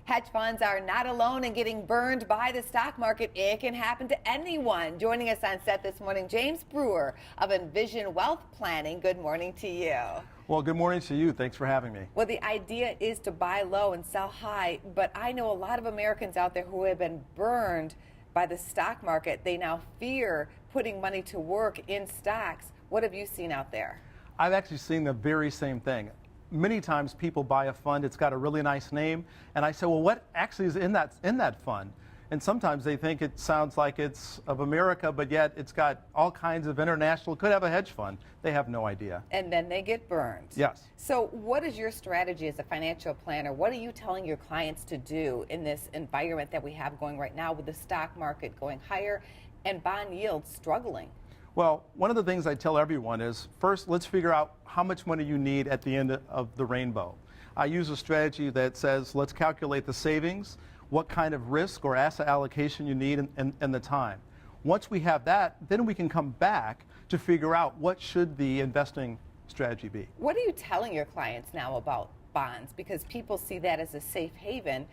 Hedge funds are not alone in getting burned by the stock market. It can happen to anyone. Joining us on set this morning, James Brewer of Envision Wealth Planning. Good morning to you. Well, good morning to you. Thanks for having me. Well, the idea is to buy low and sell high, but I know a lot of Americans out there who have been burned by the stock market. They now fear putting money to work in stocks. What have you seen out there? I've actually seen the very same thing. Many times people buy a fund, it's got a really nice name, and I say, well, what actually is in that fund? And sometimes they think it sounds like it's of America, but yet it's got all kinds of international, could have a hedge fund. They have no idea. And then they get burned. Yes. So what is your strategy as a financial planner? What are you telling your clients to do in this environment that we have going right now with the stock market going higher and bond yields struggling? Well, one of the things I tell everyone is, first, let's figure out how much money you need at the end of the rainbow. I use a strategy that says, let's calculate the savings, what kind of risk or asset allocation you need, and the time. Once we have that, then we can come back to figure out what should the investing strategy be. What are you telling your clients now about bonds? Because people see that as a safe haven,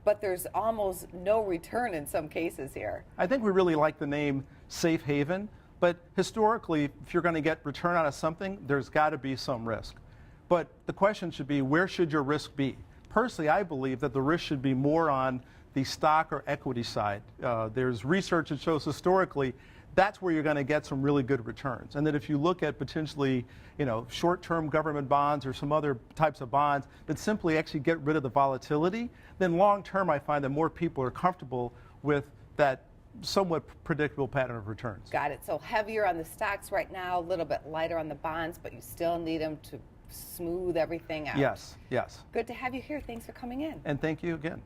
but there's almost no return in some cases here. I think we really like the name safe haven. But historically, if you're going to get return out of something, there's got to be some risk. But the question should be, where should your risk be? Personally, I believe that the risk should be more on the stock or equity side. There's research that shows historically that's where you're going to get some really good returns. And that if you look at potentially, short-term government bonds or some other types of bonds that simply actually get rid of the volatility, then long-term I find that more people are comfortable with that somewhat predictable pattern of returns. Got it. So heavier on the stocks right now, a little bit lighter on the bonds, but you still need them to smooth everything out. Yes, yes. Good to have you here. Thanks for coming in. And thank you again.